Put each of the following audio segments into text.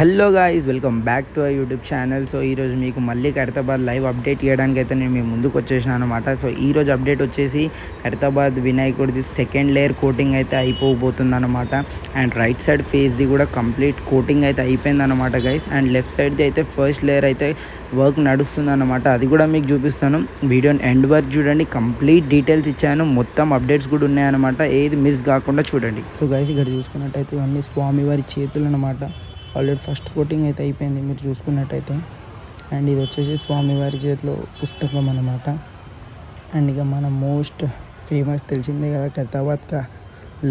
Hello guys, welcome back to our YouTube channel. So ఈరోజు మీకు మళ్ళీ ఖైరతాబాద్ లైవ్ అప్డేట్ ఇవ్వడానికి అయితే నేను మీ ముందుకు వచ్చేసాను అనమాట. సో ఈరోజు అప్డేట్ వచ్చేసి ఖైరతాబాద్ వినాయకుడిది సెకండ్ లేయర్ కోటింగ్ అయితే అయిపోబోతుంది అనమాట. అండ్ రైట్ సైడ్ ఫేస్ది కూడా కంప్లీట్ కోటింగ్ అయితే అయిపోయింది అనమాట గైస్. అండ్ లెఫ్ట్ సైడ్ది అయితే ఫస్ట్ లేయర్ అయితే వర్క్ నడుస్తుంది అనమాట. అది కూడా మీకు చూపిస్తాను. వీడియోని ఎండ్ వరకు చూడండి, కంప్లీట్ డీటెయిల్స్ ఇచ్చాను, మొత్తం అప్డేట్స్ కూడా ఉన్నాయన్నమాట. ఏది మిస్ కాకుండా చూడండి. సో గైస్, ఇక్కడ చూసుకున్నట్టయితే ఇవన్నీ స్వామివారి చేతులు అనమాట. ఆల్రెడీ ఫస్ట్ కోటింగ్ అయితే అయిపోయింది మీరు చూసుకున్నట్టయితే. అండ్ ఇది వచ్చేసి స్వామివారి చేతిలో పుస్తకం అన్నమాట. అండ్ ఇక మన మోస్ట్ ఫేమస్ తెలిసిందే కదా, ఖైరతాబాద్ కా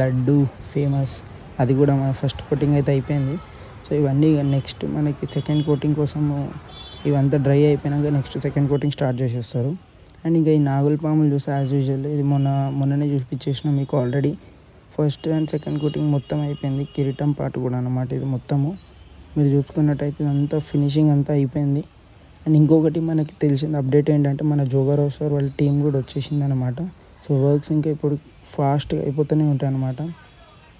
లడ్డు ఫేమస్. అది కూడా మన ఫస్ట్ కోటింగ్ అయితే అయిపోయింది. సో ఇవన్నీ నెక్స్ట్ మనకి సెకండ్ కోటింగ్ కోసము ఇవంతా డ్రై అయిపోయినాక నెక్స్ట్ సెకండ్ కోటింగ్ స్టార్ట్ చేసేస్తారు. అండ్ ఇంకా ఈ నాగుల పాములు చూస్తే యాజ్ యూజువల్ ఇది మొన్ననే చూపించేసిన మీకు already. First and second coating మొత్తం అయిపోయింది. కిరీటం పార్ట్ కూడా అన్నమాట. ఇది మొత్తము మీరు చూసుకున్నట్టయితే ఇదంతా ఫినిషింగ్ అంతా అయిపోయింది. అండ్ ఇంకొకటి మనకి తెలిసిన అప్డేట్ ఏంటంటే మన జోగారావు సార్ వాళ్ళ టీం కూడా వచ్చేసింది అనమాట. సో వర్క్స్ ఇంకా ఇప్పుడు ఫాస్ట్గా అయిపోతూనే ఉంటాయి అన్నమాట.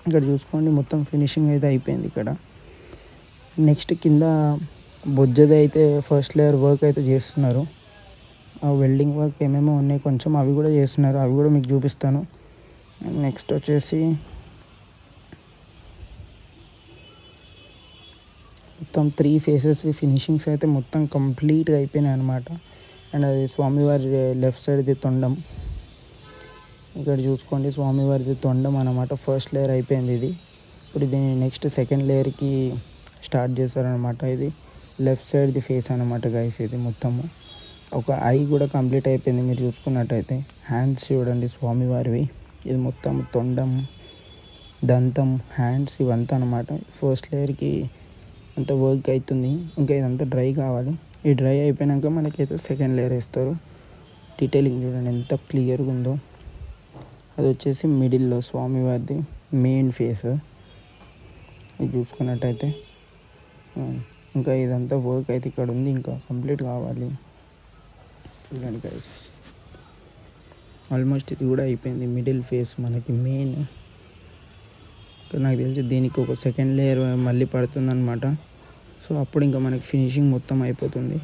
ఇక్కడ చూసుకోండి, మొత్తం ఫినిషింగ్ అయితే అయిపోయింది. ఇక్కడ నెక్స్ట్ కింద బొజ్జది అయితే ఫస్ట్ లేయర్ వర్క్ అయితే చేస్తున్నారు. ఆ వెల్డింగ్ వర్క్ ఏమేమో ఉన్నాయి కొంచెం, అవి కూడా చేస్తున్నారు. అవి కూడా మీకు చూపిస్తాను. నెక్స్ట్ వచ్చేసి మొత్తం 3 ఫేసెస్వి ఫినిషింగ్స్ అయితే మొత్తం కంప్లీట్గా అయిపోయినాయి అనమాట. అండ్ అది స్వామివారి లెఫ్ట్ సైడ్ది తొండం. ఇక్కడ చూసుకోండి, స్వామివారిది తొండం అనమాట. ఫస్ట్ లేయర్ అయిపోయింది ఇది. ఇప్పుడు దీన్ని నెక్స్ట్ సెకండ్ లేయర్కి స్టార్ట్ చేస్తారనమాట. ఇది లెఫ్ట్ సైడ్ది ఫేస్ అనమాట గైస్. ఇది మొత్తము ఒక ఐ కూడా కంప్లీట్ అయిపోయింది మీరు చూసుకున్నట్టయితే. హ్యాండ్స్ చూడండి స్వామివారివి. ఇది మొత్తం తొండం, దంతం, హ్యాండ్స్ ఇవంతా అనమాట. ఫస్ట్ లేయర్కి అంత వర్క్ అవుతుంది. ఇంకా ఇదంతా డ్రై కావాలి. ఈ డ్రై అయిపోయాక మనకైతే సెకండ్ లేయర్ వేస్తారు. డీటెయిలింగ్ చూడండి ఎంత క్లియర్గా ఉందో. అది వచ్చేసి మిడిల్లో స్వామివారిది మెయిన్ ఫేస్. ఇది చూసుకున్నట్టయితే ఇంకా ఇదంతా వర్క్ అయితే ఇక్కడ ఉంది, ఇంకా కంప్లీట్ కావాలి. చూడండి గైస్, ఆల్మోస్ట్ ఇది కూడా అయిపోయింది. మిడిల్ ఫేస్ మనకి మెయిన్. నాకు తెలిసి దీనికి ఒక సెకండ్ లేయర్ మళ్ళీ పడుతుందన్నమాట. సో అప్పుడు ఇంకా మనకి ఫినిషింగ్ మొత్తం అయిపోతుంది.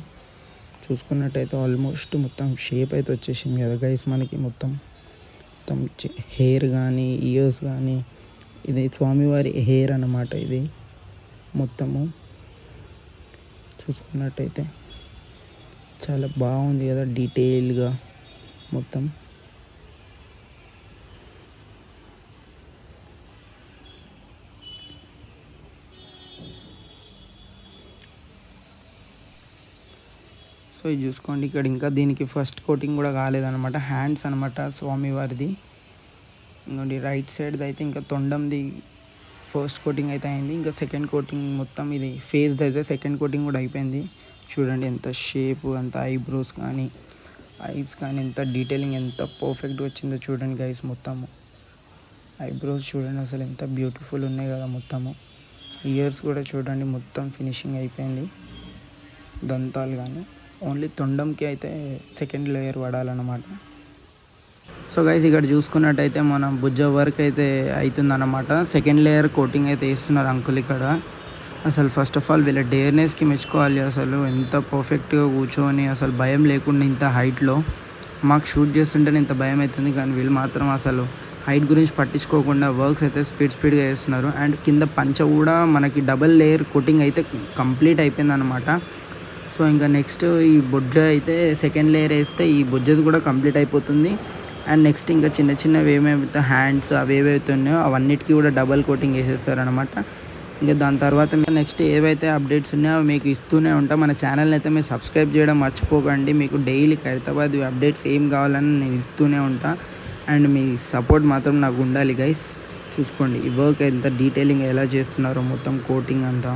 చూసుకున్నట్టయితే ఆల్మోస్ట్ మొత్తం షేప్ అయితే వచ్చేసింది కదా గైస్ మనకి. మొత్తం హెయిర్ కానీ ఇయర్స్ కానీ, ఇది స్వామివారి హెయిర్ అన్నమాట. ఇది మొత్తము చూసుకున్నట్టయితే చాలా బాగుంది కదా డీటెయిల్గా మొత్తం. సో ఇది చూసుకోండి, ఇక్కడ ఇంకా దీనికి ఫస్ట్ కోటింగ్ కూడా కాలేదన్నమాట. హ్యాండ్స్ అనమాట స్వామివారిది. ఇంకోండి రైట్ సైడ్ది అయితే ఇంకా తొండంది ఫస్ట్ కోటింగ్ అయితే అయింది. ఇంకా సెకండ్ కోటింగ్ మొత్తం ఇది ఫేస్ది అయితే సెకండ్ కోటింగ్ కూడా అయిపోయింది. చూడండి ఎంత షేప్, అంత ఐబ్రోస్ కానీ ఐస్ కానీ ఎంత డీటెయిలింగ్ ఎంత పర్ఫెక్ట్గా వచ్చిందో చూడండి గైస్. మొత్తము ఐబ్రోస్ చూడండి అసలు ఎంత బ్యూటిఫుల్ ఉన్నాయి కదా మొత్తము. ఇయర్స్ కూడా చూడండి మొత్తం ఫినిషింగ్ అయిపోయింది. దంతాలు కానీ ఓన్లీ తొండంకి అయితే సెకండ్ లేయర్ పడాలన్నమాట. సో గైస్, ఇక్కడ చూసుకున్నట్టయితే మన భుజ వర్క్ అయితే అవుతుందన్నమాట. సెకండ్ లేయర్ కోటింగ్ అయితే వేస్తున్నారు అంకుల్ ఇక్కడ. అసలు ఫస్ట్ ఆఫ్ ఆల్ వీళ్ళ డేర్నెస్కి మెచ్చుకోవాలి. అసలు ఎంత పర్ఫెక్ట్గా కూర్చొని అసలు భయం లేకుండా ఇంత హైట్లో మాకు షూట్ చేస్తుంటేనే ఇంత భయం అవుతుంది, కానీ వీళ్ళు మాత్రం అసలు హైట్ గురించి పట్టించుకోకుండా వర్క్స్ అయితే స్పీడ్గా చేస్తున్నారు. అండ్ కింద పంచ కూడా మనకి డబల్ లేయర్ కోటింగ్ అయితే కంప్లీట్ అయిపోయింది అనమాట. సో ఇంకా నెక్స్ట్ ఈ బొజ్జ అయితే సెకండ్ లేయర్ వేస్తే ఈ బొజ్జది కూడా కంప్లీట్ అయిపోతుంది. అండ్ నెక్స్ట్ ఇంకా చిన్న చిన్నవి ఏమేమైతే హ్యాండ్స్ అవి ఏవైతే ఉన్నాయో అవన్నిటికీ కూడా డబల్ కోటింగ్ వేసేస్తారనమాట. ఇంకా దాని తర్వాత నెక్స్ట్ ఏవైతే అప్డేట్స్ ఉన్నాయో మీకు ఇస్తూనే ఉంటాం. మన ఛానల్ని అయితే మీరు సబ్స్క్రైబ్ చేయడం మర్చిపోకండి. మీకు డైలీ ఖైరతాబాద్ అప్డేట్స్ ఏం కావాలని నేను ఇస్తూనే ఉంటా. అండ్ మీ సపోర్ట్ మాత్రం నాకు ఉండాలి గైస్. చూసుకోండి ఈ వర్క్ ఎంత డీటెయిలింగ్ ఎలా చేస్తున్నారో మొత్తం కోటింగ్ అంతా.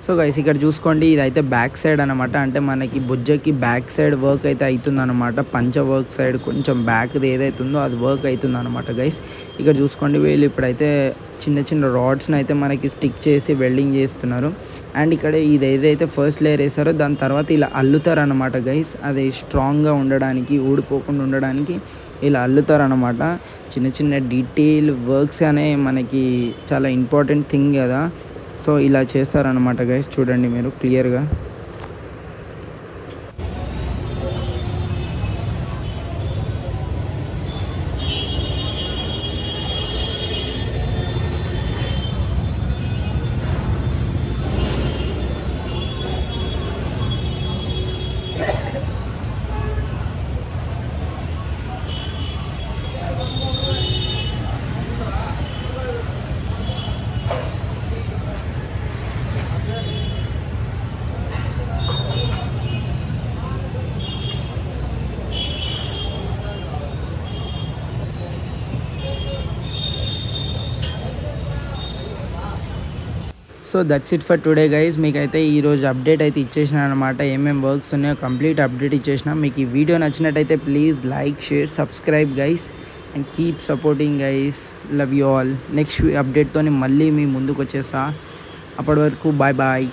సో గైస్ ఇక్కడ చూసుకోండి, ఇదైతే బ్యాక్ సైడ్ అనమాట. అంటే మనకి బుజ్జకి బ్యాక్ సైడ్ వర్క్ అయితే అవుతుంది అనమాట. పంచ వర్క్ సైడ్ కొంచెం బ్యాక్ది ఏదైతే ఉందో అది వర్క్ అవుతుంది అనమాట గైస్. ఇక్కడ చూసుకోండి, వీళ్ళు ఇప్పుడైతే చిన్న చిన్న రాడ్స్ని అయితే మనకి స్టిక్ చేసి వెల్డింగ్ చేస్తున్నారు. అండ్ ఇక్కడ ఇది ఏదైతే ఫస్ట్ లేయర్ వేసారో దాని తర్వాత ఇలా అల్లుతారు అనమాట గైస్. అది స్ట్రాంగ్గా ఉండడానికి, ఊడిపోకుండా ఉండడానికి ఇలా అల్లుతారు అనమాట. చిన్న చిన్న డీటెయిల్ వర్క్స్ అనే మనకి చాలా ఇంపార్టెంట్ థింగ్ కదా. సో ఇలా చేస్తారనమాట గైస్, చూడండి మీరు క్లియర్గా. So that's it for today guys. మీకైతే ఈరోజు అప్డేట్ అయితే ఇచ్చేసిన అనమాట. ఏమేమి వర్క్స్ ఉన్నాయో కంప్లీట్ అప్డేట్ ఇచ్చేసిన. మీకు ఈ వీడియో నచ్చినట్టయితే please like, share, subscribe guys and keep supporting guys. Love you all. Next అప్డేట్తో మళ్ళీ మీ ముందుకు వచ్చేస్తా. అప్పటి వరకు బాయ్ బాయ్.